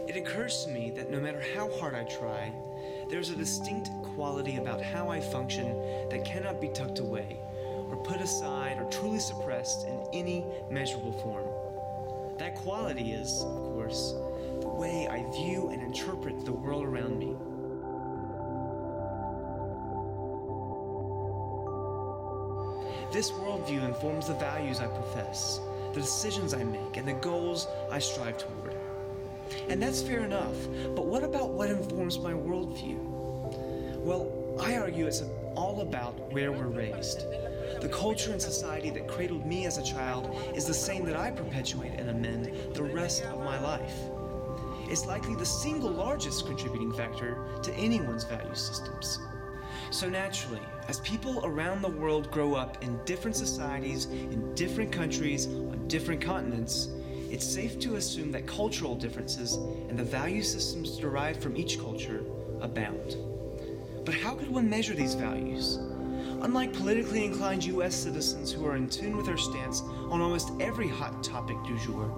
It occurs to me that no matter how hard I try, there's a distinct quality about how I function that cannot be tucked away, or put aside, or truly suppressed in any measurable form. That quality is, of course, the way I view and interpret the world around me. This worldview informs the values I profess, the decisions I make, and the goals I strive toward. And that's fair enough, but what about what informs my worldview? Well, I argue it's all about where we're raised. The culture and society that cradled me as a child is the same that I perpetuate and amend the rest of my life. It's likely the single largest contributing factor to anyone's value systems. So naturally, as people around the world grow up in different societies, in different countries, on different continents, it's safe to assume that cultural differences and the value systems derived from each culture abound. But how could one measure these values? Unlike politically inclined US citizens who are in tune with their stance on almost every hot topic du jour,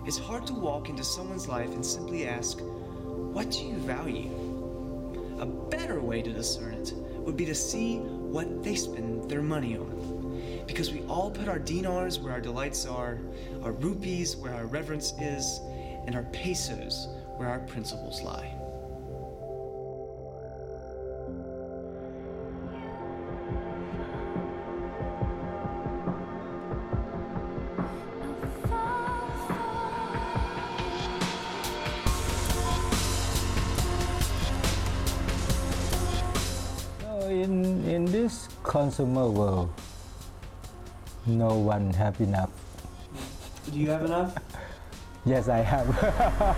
it's hard to walk into someone's life and simply ask, what do you value? A better way to discern it would be to see what they spend their money on. Because we all put our dinars where our delights are, our rupees where our reverence is, and our pesos where our principles lie. In this consumer world, no one have enough. Do you have enough? Yes, I have.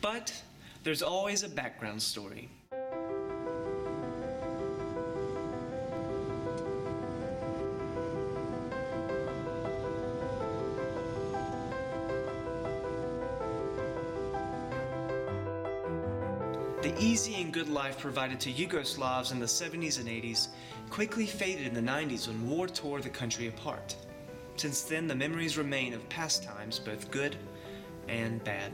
But there's always a background story. The easy and good life provided to Yugoslavs in the 70s and 80s quickly faded in the 90s when war tore the country apart. Since then, the memories remain of past times, both good and bad.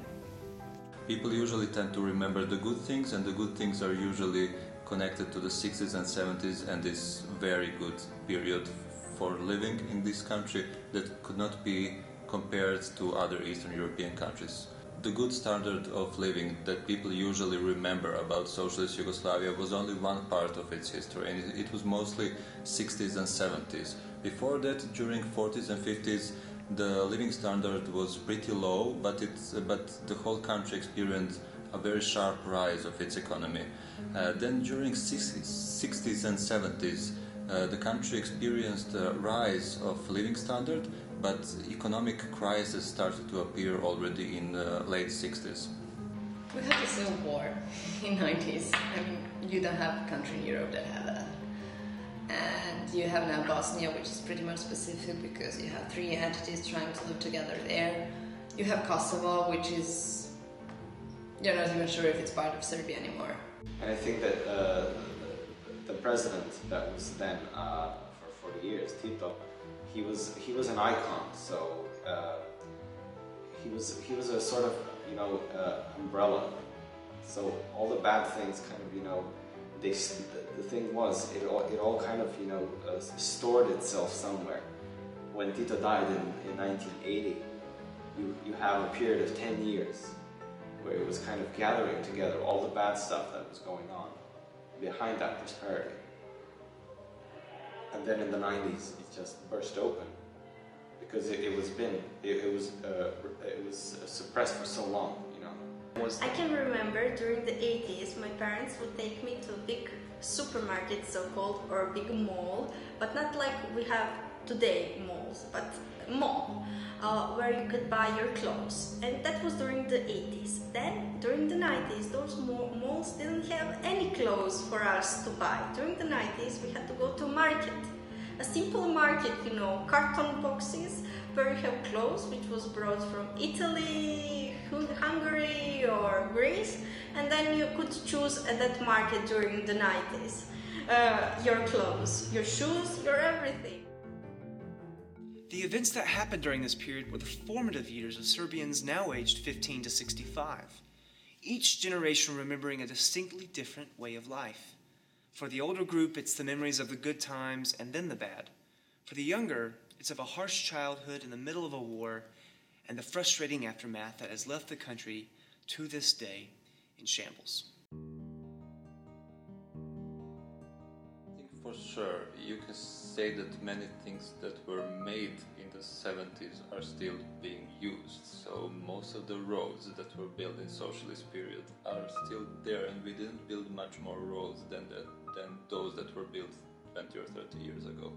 People usually tend to remember the good things, and the good things are usually connected to the 60s and 70s and this very good period for living in this country that could not be compared to other Eastern European countries. The good standard of living that people usually remember about socialist Yugoslavia was only one part of its history, and it was mostly 60s and 70s. Before that, during 40s and 50s, the living standard was pretty low, but the whole country experienced a very sharp rise of its economy. Then during 60s and 70s, the country experienced a rise of living standard, but economic crisis started to appear already in the late 60s. We had the Civil War in 90s. I mean, you don't have a country in Europe that have that. And you have now Bosnia, which is pretty much specific because you have three entities trying to live together there. You have Kosovo, which is, you're not even sure if it's part of Serbia anymore. And I think that the president that was then for 40 years, Tito, he was an icon. So he was a sort of, you know, umbrella. So all the bad things kind of, you know, the thing was, it all kind of, you know, stored itself somewhere. When Tito died in 1980, you have a period of 10 years where it was kind of gathering together all the bad stuff that was going on behind that prosperity. And then in the 90s, it just burst open because it was suppressed for so long, you know. I can remember during the 80s, my parents would take me to a big supermarket, so-called, or a big mall, but not like we have today malls, but mall, where you could buy your clothes. And that was during the 80s. Then, during the 90s, those malls didn't have any clothes for us to buy. During the 90s, we had to go to a market. A simple market, you know, carton boxes where you have clothes which was brought from Italy, Hungary or Greece, and then you could choose at that market during the 90s your clothes, your shoes, your everything. The events that happened during this period were the formative years of Serbians now aged 15 to 65, each generation remembering a distinctly different way of life. For the older group, it's the memories of the good times and then the bad. For the younger, it's of a harsh childhood in the middle of a war and the frustrating aftermath that has left the country to this day in shambles. I think for sure you can say that many things that were made in the 70s are still being used. So most of the roads that were built in socialist period are still there, and we didn't build much more roads than those that were built 20 or 30 years ago.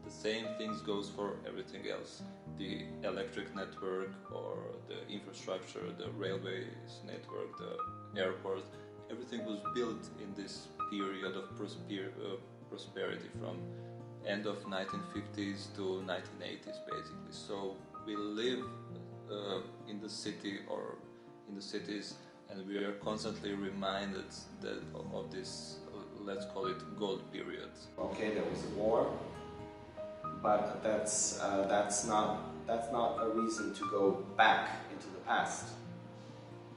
The same things goes for everything else. The electric network or the infrastructure, the railways network, the airport, everything was built in this period of prosperity from end of 1950s to 1980s basically. So we live in the city or in the cities, and we are constantly reminded of this, let's call it, gold period. Okay, there was a war, but that's not a reason to go back into the past.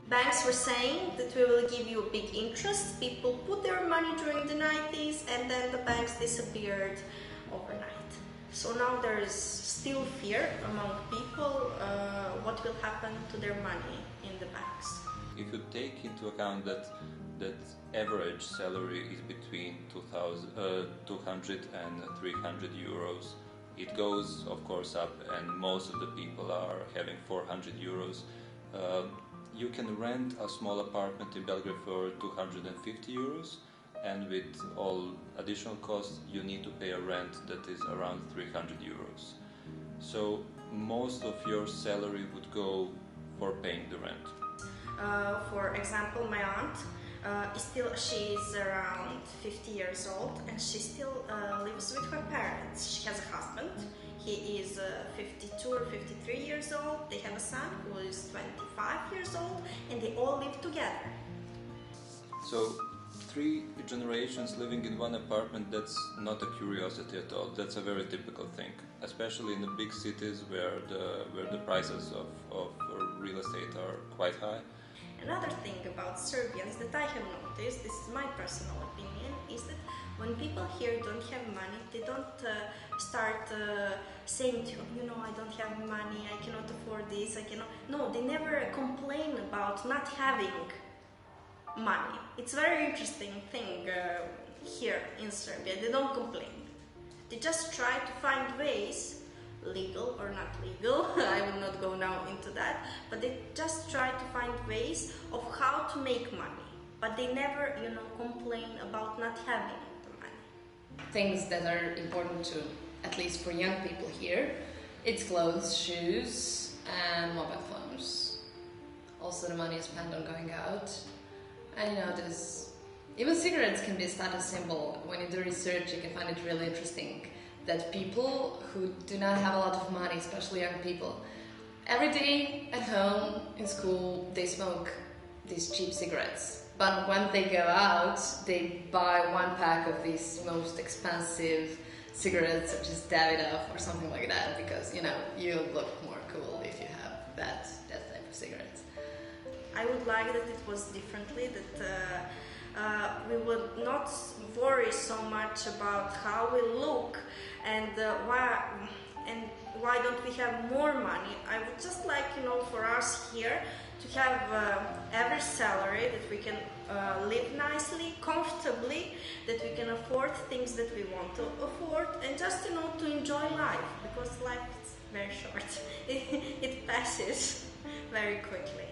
Banks were saying that we will give you a big interest. People put their money during the 90s and then the banks disappeared overnight. So now there is still fear among people what will happen to their money in the banks. If you take into account that average salary is between 200 and 300 euros, it goes of course up, and most of the people are having 400 euros. You can rent a small apartment in Belgrade for 250 euros, and with all additional costs you need to pay a rent that is around 300 euros. So most of your salary would go for paying the rent. For example, my aunt, she is around 50 years old and she still lives with her parents. She has a husband. He is 52 or 53 years old. They have a son who is 25 years old, and they all live together. So 3 generations living in one apartment, that's not a curiosity at all. That's a very typical thing, especially in the big cities where the prices of real estate are quite high. Another thing about Serbians that I have noticed, this is my personal opinion, is that when people here don't have money, they don't start saying to you know, I don't have money, I cannot afford this, I cannot... No, they never complain about not having money. It's a very interesting thing here in Serbia. They don't complain. They just try to find ways, legal or not legal, I will not go now into that, but they just try to find ways of how to make money. But they never, you know, complain about not having the money. Things that are important to, at least for young people here, it's clothes, shoes, and mobile phones. Also the money is spent on going out. And you know, even cigarettes can be a status symbol. When you do research, you can find it really interesting that people who do not have a lot of money, especially young people, every day at home, in school, they smoke these cheap cigarettes. But when they go out, they buy 1 pack of these most expensive cigarettes, such as Davidoff or something like that, because, you know, you look more cool if you have that type of cigarettes. I would like that it was differently, that we would not worry so much about how we look and why don't we have more money. I would just like, for us here to have every salary that we can live nicely, comfortably, that we can afford things that we want to afford, and just, to enjoy life, because life is very short. It passes very quickly.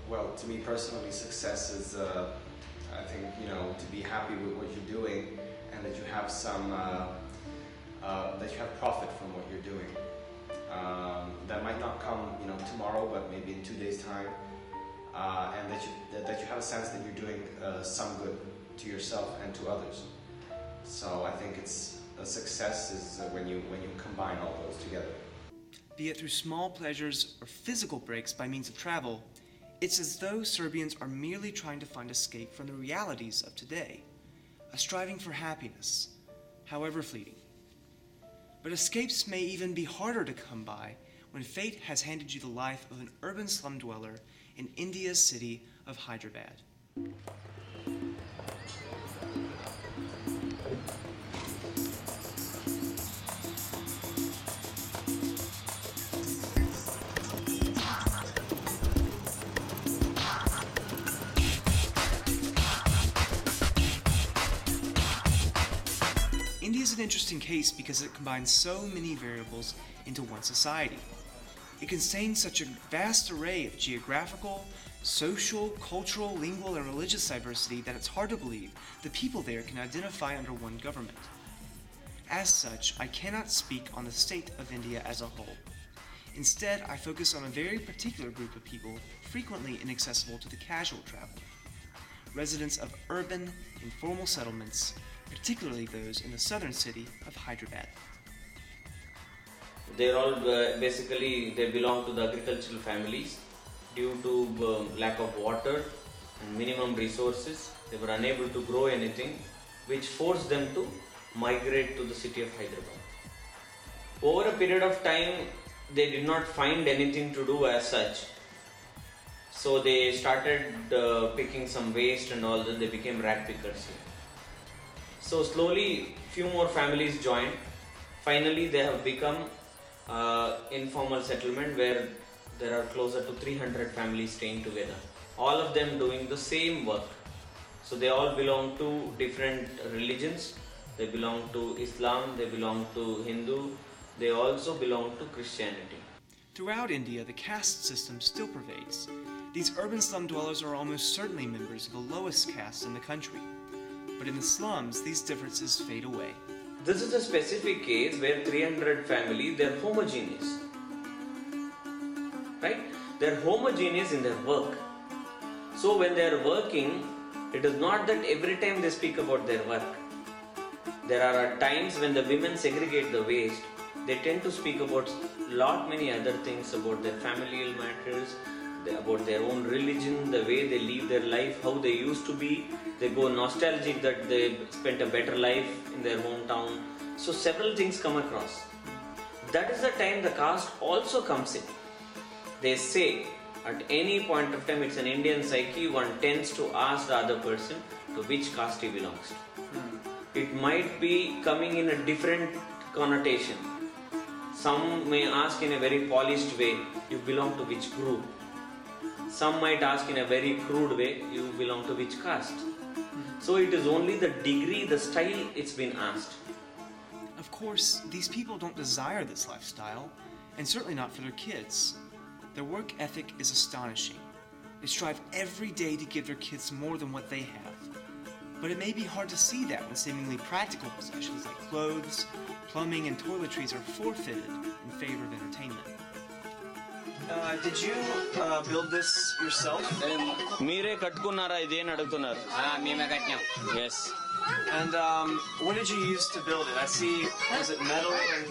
Well, to me personally, success is, I think, to be happy with what you're doing, and that you have some, that you have profit from what you're doing. That might not come, tomorrow, but maybe in 2 days' time, and that you have a sense that you're doing some good to yourself and to others. So I think it's a success is when you combine all those together. Be it through small pleasures or physical breaks by means of travel, it's as though Serbians are merely trying to find escape from the realities of today, a striving for happiness, however fleeting. But escapes may even be harder to come by when fate has handed you the life of an urban slum dweller in India's city of Hyderabad. India is an interesting case because it combines so many variables into one society. It contains such a vast array of geographical, social, cultural, lingual, and religious diversity that it's hard to believe the people there can identify under one government. As such, I cannot speak on the state of India as a whole. Instead, I focus on a very particular group of people frequently inaccessible to the casual traveler, residents of urban, informal settlements, particularly those in the southern city of Hyderabad. They're all basically, they belong to the agricultural families. Due to lack of water and minimum resources, they were unable to grow anything, which forced them to migrate to the city of Hyderabad. Over a period of time, they did not find anything to do as such. So they started picking some waste and all that. They became rat pickers here. So slowly, few more families joined. Finally, they have become informal settlement where there are closer to 300 families staying together. All of them doing the same work. So they all belong to different religions. They belong to Islam, they belong to Hindu, they also belong to Christianity. Throughout India, the caste system still pervades. These urban slum dwellers are almost certainly members of the lowest caste in the country. But in the slums, these differences fade away. This is a specific case where 300 families, they are homogeneous. Right? They are homogeneous in their work. So when they are working, it is not that every time they speak about their work. There are times when the women segregate the waste. They tend to speak about many other things, about their familial matters, about their own religion, the way they live their life, how they used to be. They go nostalgic that they spent a better life in their hometown. So several things come across. That is the time the caste also comes in. They say at any point of time, it's an Indian psyche, one tends to ask the other person to which caste he belongs to. It might be coming in a different connotation. Some may ask in a very polished way, you belong to which group. Some might ask in a very crude way, you belong to which caste. So it is only the degree, the style it's been asked. Of course, these people don't desire this lifestyle, and certainly not for their kids. Their work ethic is astonishing. They strive every day to give their kids more than what they have. But it may be hard to see that when seemingly practical possessions like clothes, plumbing, and toiletries are forfeited in favor of entertainment. Did you build this yourself? Meere kattukunnara idenu adugtunnaru. Meme katnam. Yes. And what did you use to build it? I see, was it metal and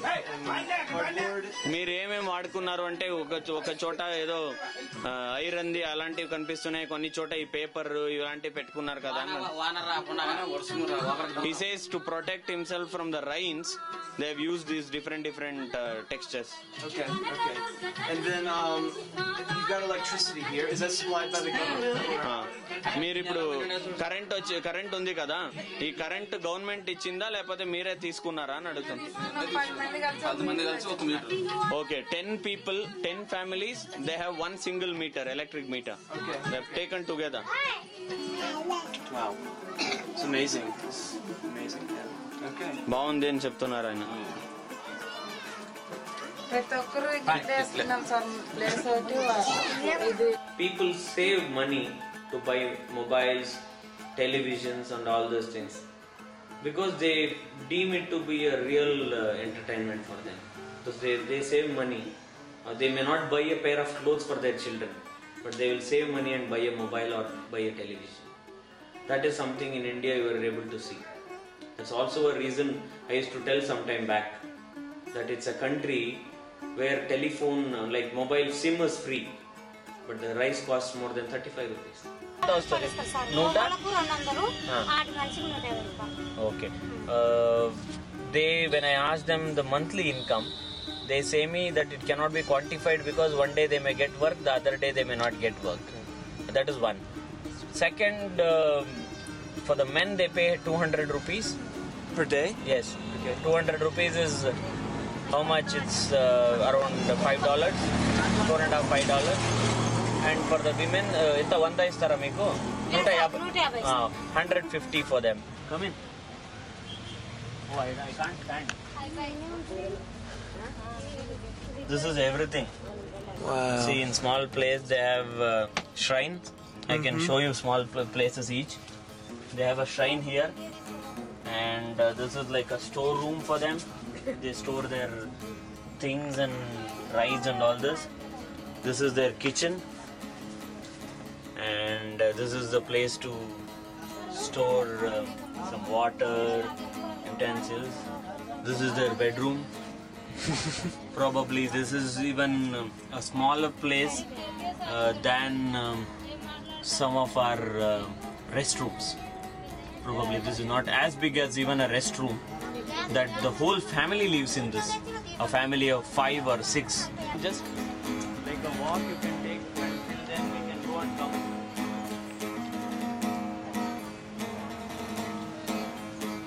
cardboard? మీరు ఏమేమి వాడుకున్నారు అంటే ఒక చోట ఏదో iron the అలాంటివి కనిపిస్తున్నాయి, కొన్ని చోట ఈ పేపర్ ఇలాంటివి పెట్టుకున్నారు కదా. He says to protect himself from the rains, they have used these different textures. Okay. And then you've got electricity here. Is that supplied by the government? మీరు ఇప్పుడు కరెంట్ ఉంది కదా, ఈ కరెంట్ గవర్నమెంట్ ఇచ్చిందా లేకపోతే మీరే తీసుకున్నారా అని అడుగుతుంది. Okay, 10 people, 10 families, they have one single meter, electric meter. Okay. They have taken together. Wow. It's amazing. It's amazing. Yeah. Okay. బాగుంది అని చెప్తున్నారు ఆయన. People save money to buy mobiles, televisions and all those things because they deem it to be a real entertainment for them. So they save money. They may not buy a pair of clothes for their children, but they will save money and buy a mobile or buy a television. That is something in India you are able to see. That's also a reason I used to tell some time back that it's a country where telephone like mobile SIM is free, but the rice costs more than 35 rupees. Okay. When I asked them the monthly income, they say me that it cannot be quantified because one day they may get work, the other day they may not get work. That is one. Second, for the men they pay 200 rupees Per day? Yes. Okay. 200 rupees is how much? It's around $5, $4.5. And for the women, ఎంత 100 ఇస్తారా మీకు? 150. 150 for them. Come in. Oh, I can't stand. This is everything. Wow. See, in small place they have shrine. I can show you small places each. They have a shrine here, and this is like a storeroom for them. They store their things and rice and all this. This is their kitchen, and this is the place to store some water, utensils. This is their bedroom. Probably this is even a smaller place than some of our restrooms. Probably this is not as big as even a restroom, that the whole family lives in this. A family of 5 or 6. Just like a walk you can take, and till then we can go and come.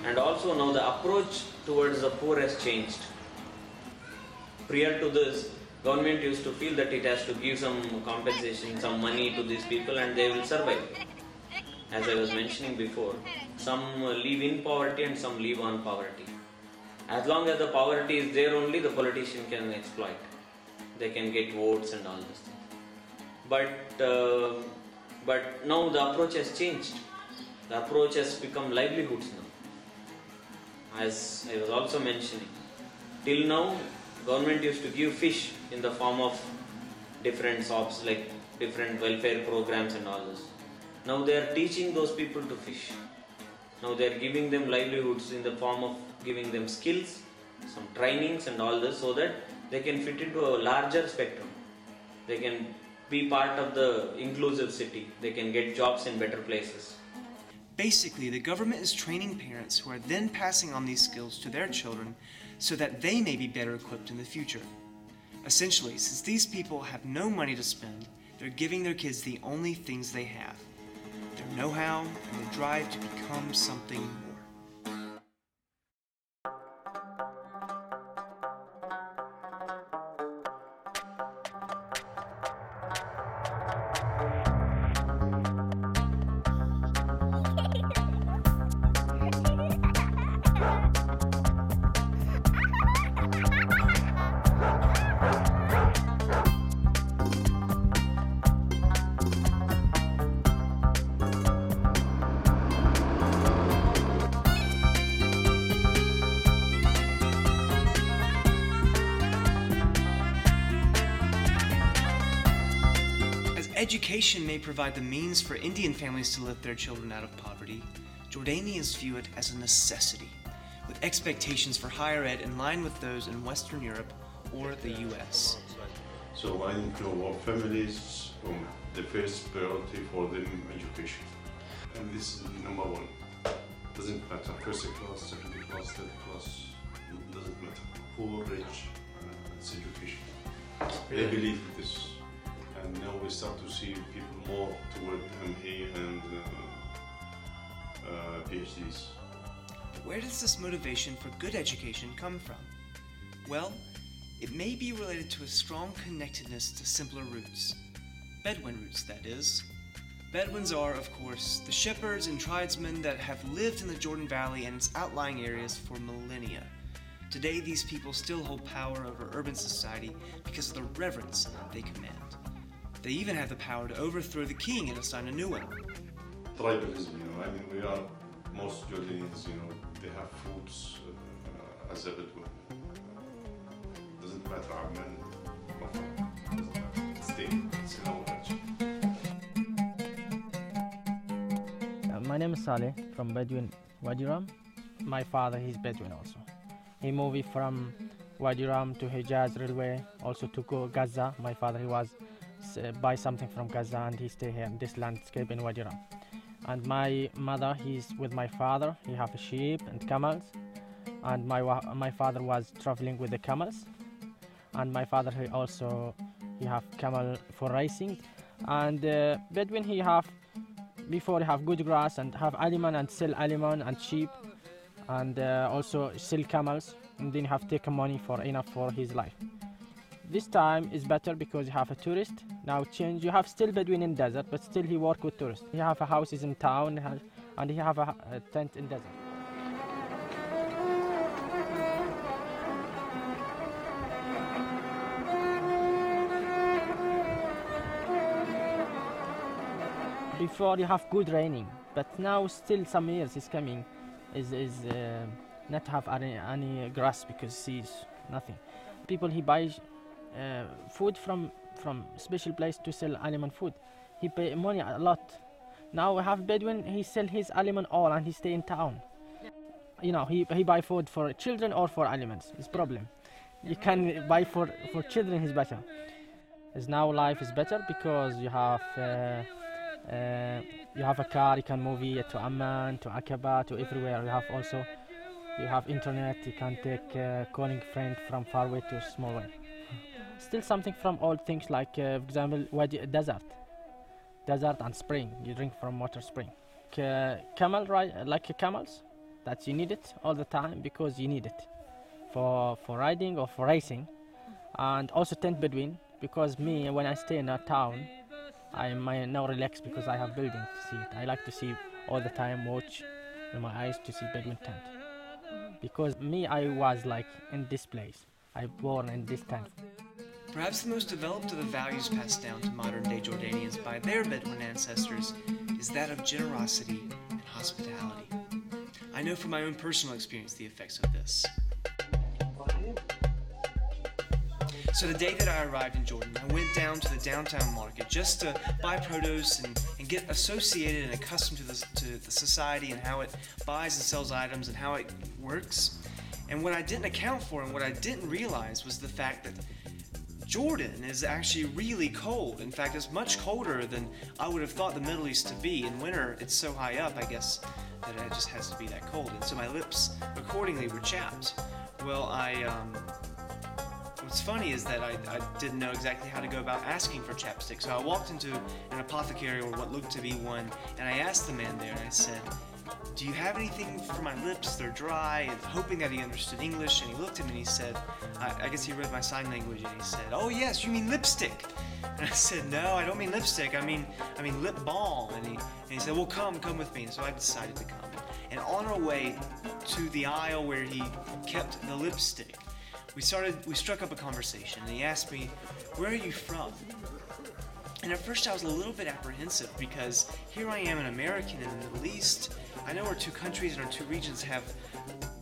And also now the approach towards the poor has changed. Prior to this, government used to feel that it has to give some compensation, some money to these people and they will survive. As I was mentioning before, some live in poverty and some live on poverty. As long as the poverty is there only, the politician can exploit. They can get votes and all this thing. But now the approach has changed. The approach has become livelihoods now. As I was also mentioning, till now government used to give fish in the form of different shops, like different welfare programs and all this. Now they are teaching those people to fish. Now they are giving them livelihoods in the form of giving them skills, some trainings and all this, so that they can fit into a larger spectrum. They can be part of the inclusive city. They can get jobs in better places. Basically, the government is training parents who are then passing on these skills to their children so that they may be better equipped in the future. Essentially, since these people have no money to spend, they're giving their kids the only things they have: their know-how and the drive to become something more. Education may provide the means for Indian families to lift their children out of poverty. Jordanians view it as a necessity, with expectations for higher ed in line with those in Western Europe or the US. So I need to our families, the first priority for them education. And this is number one. Doesn't matter, first class, second class, third class, doesn't matter. Poor, rich, it's education. They believe this. And now we start to see people more toward MA and PhDs. Where does this motivation for good education come from? Well, it may be related to a strong connectedness to simpler roots. Bedouin roots, that is. Bedouins are, of course, the shepherds and tribesmen that have lived in the Jordan Valley and its outlying areas for millennia. Today, these people still hold power over urban society because of the reverence they command. They even have the power to overthrow the king and assign a new one. Tribalism, we are, most Jordanians, they have foods as a Bedouin. Doesn't matter, Amman, doesn't matter. It's there, it's in our culture. My name is Saleh from Bedouin Wadi Rum. My father, he's Bedouin also. He moved from Wadi Rum to Hijaz Railway, also to go Gaza. My father, he was buy something from Gaza and he stay here in this landscape in Wadi Rum. And my mother, he's with my father. He have sheep and camels. And my father was traveling with the camels. And my father, he have camel for racing. And Bedouin, he have good grass and have aliment and sell aliment and sheep. And also sell camels. And then have taken money for enough for his life. This time is better because you have a tourist. Now change, you have still Bedouin in desert, but still he work with tourists. He have a houses in town and he have a tent in desert. Before you have good raining, but now still some years is coming, is not have any grass because sees nothing. People he buys food from special place to sell aliment food. He pay money a lot. Now we have Bedouin, he sell his aliment all and he stay in town. He buy food for children or for aliments. It's problem. You can buy for children is better. As now life is better because you have a car, you can move it to Amman, to Aqaba, to everywhere. You have internet, you can take calling friend from far away to small way. Still something from old things like, for example, desert and spring. You drink from water spring. Camel, right? Like camels, that you need it all the time because you need it for riding or for racing, and also tent Bedouin because me when I stay in a town, I'm now relaxed because I have building to see it. I like to see all the time, watch with my eyes to see Bedouin tent. Because me, I was like in this place. I born in this tent. Perhaps the most developed of the values passed down to modern-day Jordanians by their Bedouin ancestors is that of generosity and hospitality. I know from my own personal experience the effects of this. So the day that I arrived in Jordan, I went down to the downtown market just to buy produce and get associated and accustomed to the society and how it buys and sells items and how it works. And what I didn't account for and what I didn't realize was the fact that Jordan is actually really cold. In fact, it's much colder than I would have thought the Middle East to be. In winter, it's so high up, I guess, that it just has to be that cold. And so my lips, accordingly, were chapped. Well, what's funny is that I didn't know exactly how to go about asking for chapstick. So I walked into an apothecary, or what looked to be one, and I asked the man there, and I said, "Do you have anything for my lips? They're dry," and hoping that he understood English. And he looked at me and he said, I guess he read my sign language, and he said, "Oh yes, you mean lipstick." And I said, "No, I don't mean lipstick. I mean lip balm." And he said, "Well, come with me." And so I decided to come. And on our way to the aisle where he kept the lipstick, we struck up a conversation, and he asked me, "Where are you from?" And at first I was a little bit apprehensive because here I am, an American in the Middle East. I know our two countries and our two regions have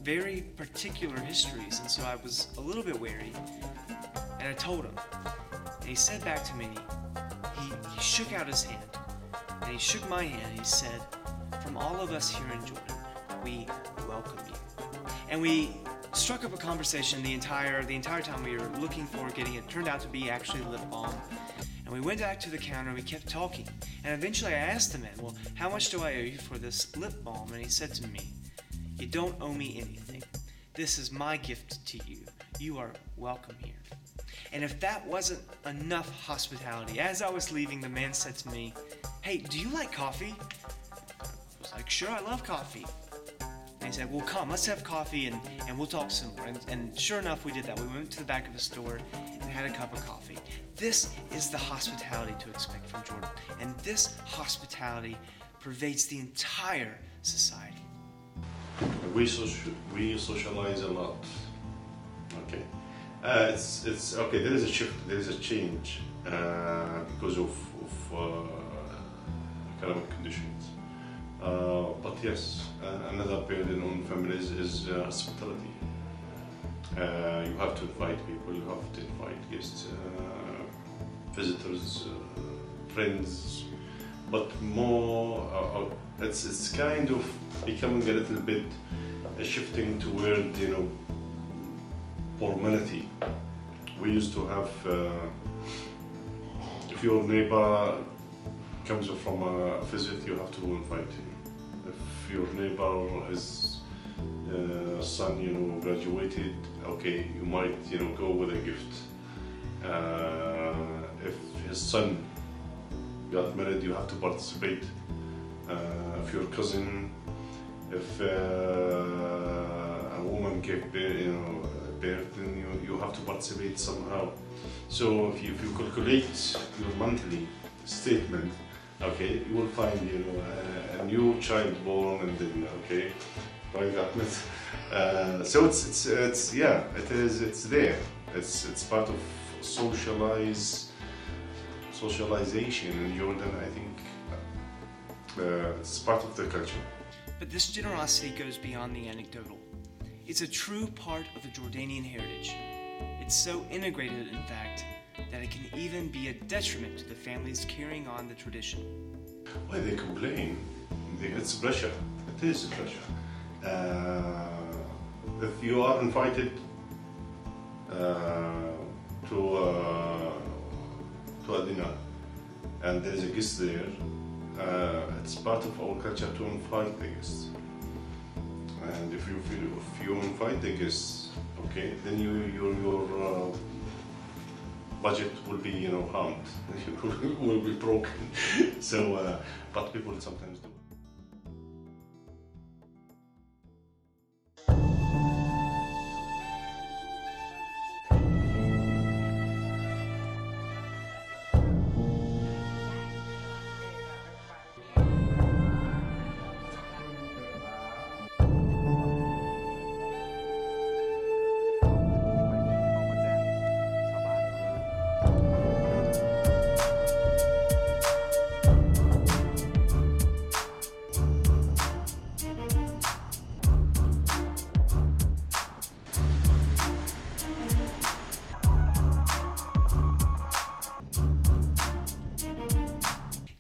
very particular histories, and so I was a little bit wary. And I told him, and he said back to me, he shook out his hand, and he shook my hand, and he said, from all of us here in Jordan, we welcome you. And we struck up a conversation the entire time we were looking for getting it. Turned out to be actually lip balm. And we went back to the counter, we kept talking. And eventually I asked the man, well, how much do I owe you for this lip balm? And he said to me, you don't owe me anything. This is my gift to you. You are welcome here. And if that wasn't enough hospitality, as I was leaving, the man said to me, hey, do you like coffee? I was like, sure, I love coffee. And he said, well, come, let's have coffee and we'll talk some more. And sure enough, we did that. We went to the back of the store and had a cup of coffee. This is the hospitality to expect from Jordan. And this hospitality pervades the entire society. We socialize a lot. Okay. It's okay. There is a shift. There is a change because of economic conditions. But yes, another burden on families is hospitality. You have to invite people. You have to invite guests, visitors, friends. But more, it's kind of becoming a little bit shifting toward formality. We used to have, if your neighbor comes from a visit, you have to invite him. If your neighbor has son, graduated, okay, you might, go with a gift. If his son got married, you have to participate. If your cousin, if a woman gave birth, then you have to participate somehow. So if you calculate your monthly statement, okay, you will find a new child born, and then like that. So it's there. It's part of socialization in Jordan. I think it's part of the culture. But this generosity goes beyond the anecdotal. It's a true part of the Jordanian heritage. It's so integrated, in fact, that it can even be a detriment to the families carrying on the tradition. Why they complain? It's pressure. It is pressure. If you are invited to a dinner and there is a guest there, it's part of our culture to invite the guests. And if you invite the guests, okay, then your budget will be harmed, will be broken. So, but people sometimes do.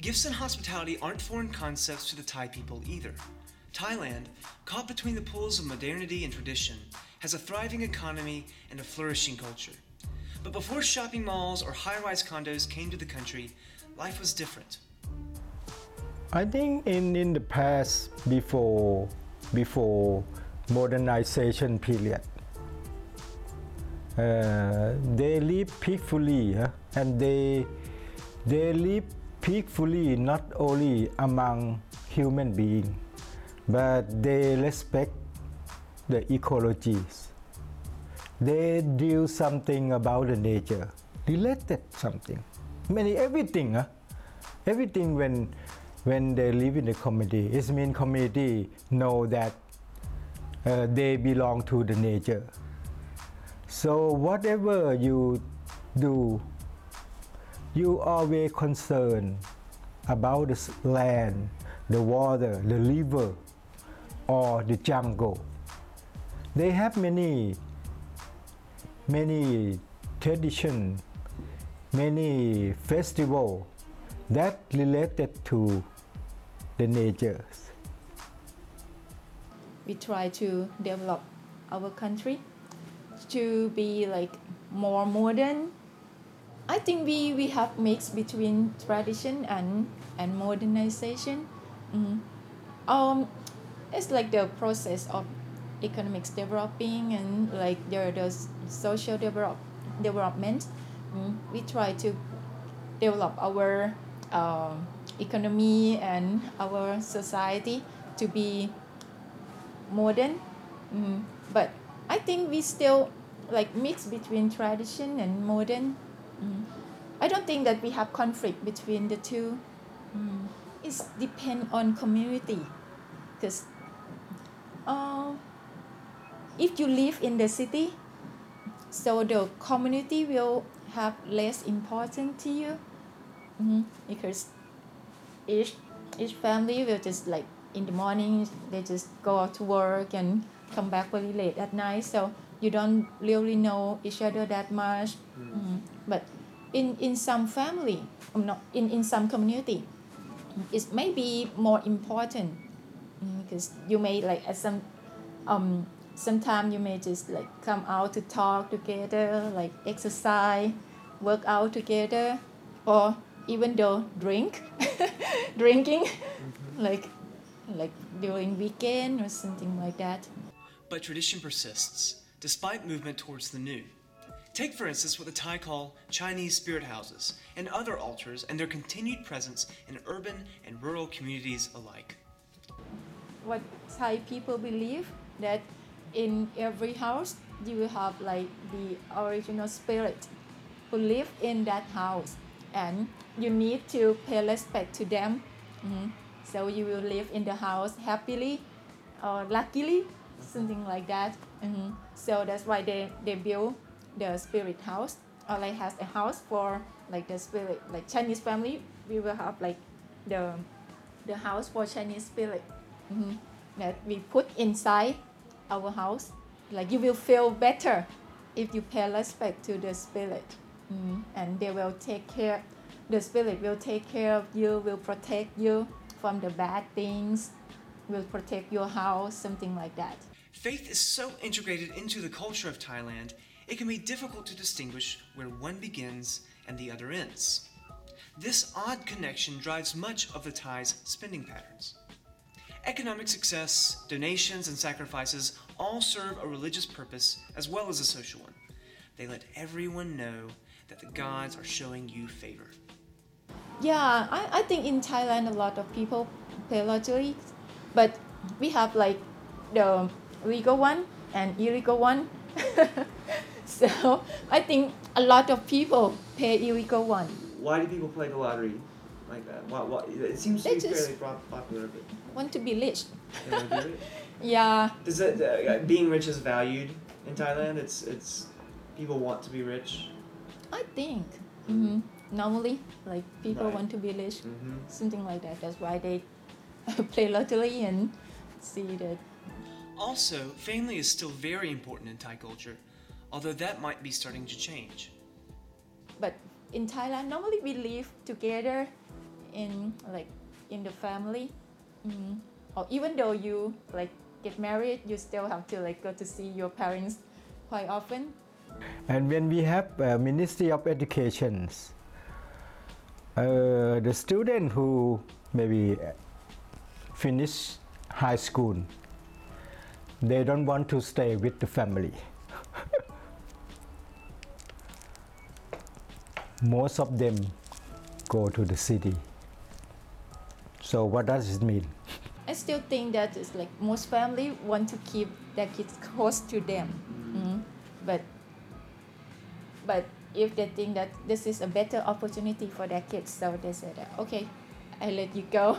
Gifts and hospitality aren't foreign concepts to the Thai people either. Thailand, caught between the pools of modernity and tradition, has a thriving economy and a flourishing culture. But before shopping malls or high-rise condos came to the country, life was different. I think in the past, before modernization period, they live peacefully, and they live peacefully not only among human beings, but they respect the ecologies. They do something about the nature, related something. Everything when they live in the community, it means community know that they belong to the nature. So whatever you do, you always concerned about the land, the water, the river, or the jungle. They have many traditions, many festivals that related to the nature. we try to develop our country to be like more modern. I think we have mix between tradition and modernization. It's like the process of economics developing and like the social development. We try to develop our economy and our society to be modern. But I think we still like mix between tradition and modern. I don't think that we have conflict between the two. It depends on community, because if you live in the city, so the community will have less importance to you, because each family will just like in the morning they just go out to work and come back very late at night, so you don't really know each other that much. But in some family, not in some community, it may be more important, because you may like at sometimes you may just like come out to talk together, like exercise, work out together, or even though drinking, like during weekend or something like that. But tradition persists, despite movement towards the new. Take, for instance, what the Thai call Chinese spirit houses and other altars and their continued presence in urban and rural communities alike. What Thai people believe that in every house you will have like the original spirit who live in that house, and you need to pay respect to them. So you will live in the house happily or luckily, something like that. So that's why they build the spirit house, or like has a house for like the spirit. Like Chinese family, we will have like the house for Chinese spirit that we put inside our house. Like you will feel better if you pay respect to the spirit, and they will take care. The spirit will take care of you, will protect you from the bad things, will protect your house, something like that. Faith is so integrated into the culture of Thailand, it can be difficult to distinguish where one begins and the other ends. This odd connection drives much of the Thais' spending patterns. Economic success, donations, and sacrifices all serve a religious purpose as well as a social one. They let everyone know that the gods are showing you favor. Yeah, I think in Thailand a lot of people pay lottery, but we have like the legal one and illegal one. So I think a lot of people pay illegal one. Why do people play the lottery like that? What? It seems to They be just- fairly popular, but Want to be rich. they want to be rich. Yeah, Does it, being rich is valued in Thailand? It's people want to be rich. I think. Normally, like people Right. want to be rich, Mm-hmm. something like that. That's why they play lottery and see that. Also, family is still very important in Thai culture, although that might be starting to change. But in Thailand, normally we live together in the family, or even though you like get married, you still have to like go to see your parents quite often. And when we have Ministry of Education, the student who maybe finish high school, they don't want to stay with the family. Most of them go to the city. So what does it mean? I still think that it's like most family want to keep their kids close to them, but if they think that this is a better opportunity for their kids, so they say that okay, I let you go.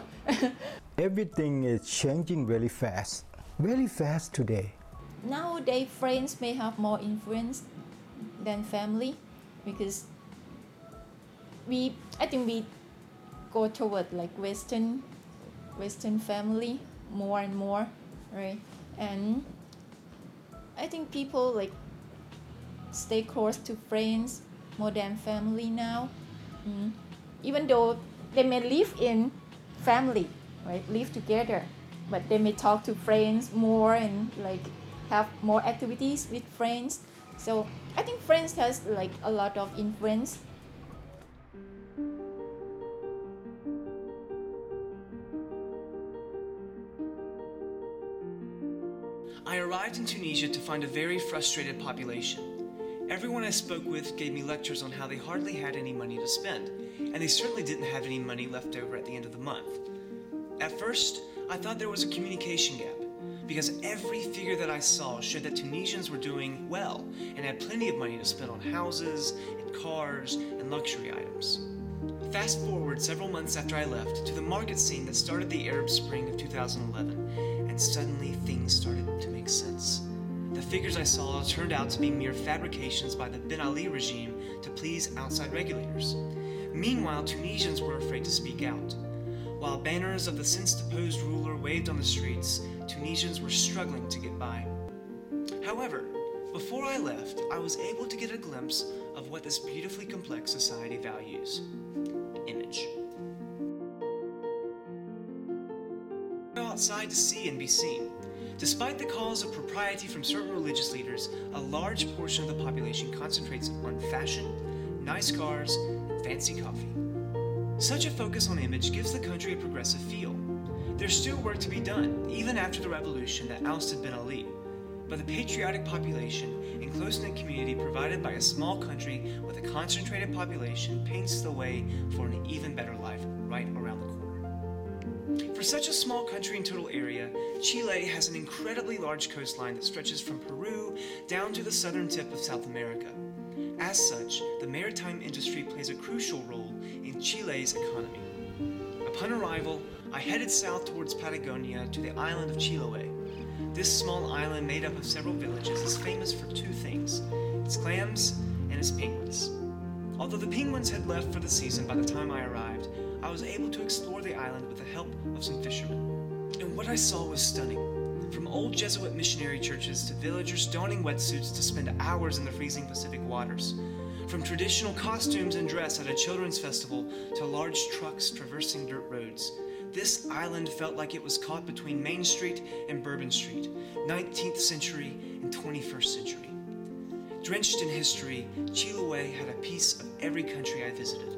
Everything is changing very fast today. Nowadays, friends may have more influence than family, because I think we go toward like Western family more and more, right? And I think people like stay close to friends more than family now. Even though they may live in family, right? Live together, but they may talk to friends more and like have more activities with friends. So I think friends has like a lot of influence. I arrived in Tunisia to find a very frustrated population. Everyone I spoke with gave me lectures on how they hardly had any money to spend, and they certainly didn't have any money left over at the end of the month. At first, I thought there was a communication gap, because every figure that I saw showed that Tunisians were doing well and had plenty of money to spend on houses and cars and luxury items. Fast forward several months after I left to the market scene that started the Arab Spring of 2011, and suddenly things started to make sense. The figures I saw turned out to be mere fabrications by the Ben Ali regime to please outside regulators. Meanwhile, Tunisians were afraid to speak out. While banners of the since-deposed ruler waved on the streets, Tunisians were struggling to get by. However, before I left, I was able to get a glimpse of what this beautifully complex society values: image. Go outside to see and be seen. Despite the calls of propriety from certain religious leaders, a large portion of the population concentrates on fashion, nice cars, and fancy coffee. Such a focus on image gives the country a progressive feel. There's still work to be done, even after the revolution that ousted Ben Ali. But the patriotic population and close-knit community provided by a small country with a concentrated population paints the way for an even better life right around the corner. For such a small country and total area, Chile has an incredibly large coastline that stretches from Peru down to the southern tip of South America. As such, the maritime industry plays a crucial role in Chile's economy. Upon arrival, I headed south towards Patagonia to the island of Chiloé. This small island made up of several villages is famous for two things: its clams and its penguins. Although the penguins had left for the season by the time I arrived, I was able to explore the island with the help of some fishermen. And what I saw was stunning. From old Jesuit missionary churches to villagers donning wetsuits to spend hours in the freezing Pacific waters. From traditional costumes and dress at a children's festival to large trucks traversing dirt roads. This island felt like it was caught between Main Street and Bourbon Street, 19th century and 21st century. Drenched in history, Chiloé had a piece of every country I visited.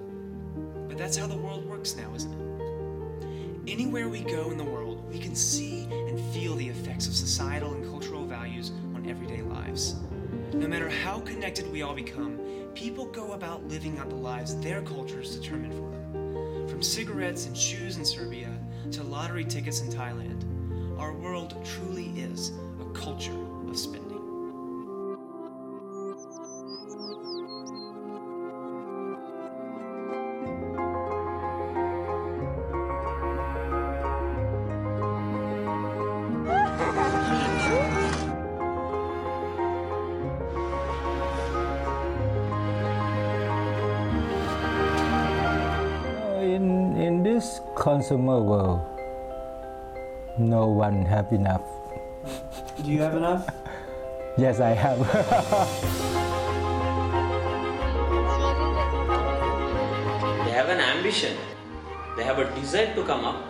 But that's how the world works now, isn't it? Anywhere we go in the world, we can see and feel the effects of societal and cultural values on everyday lives. No matter how connected we all become, people go about living out the lives their cultures determine for them. From cigarettes and shoes in Serbia to lottery tickets in Thailand, our world truly is a culture of spending. In this consumer world, no one have enough. Do you have enough? Yes, I have. They have an ambition, they have a desire to come up,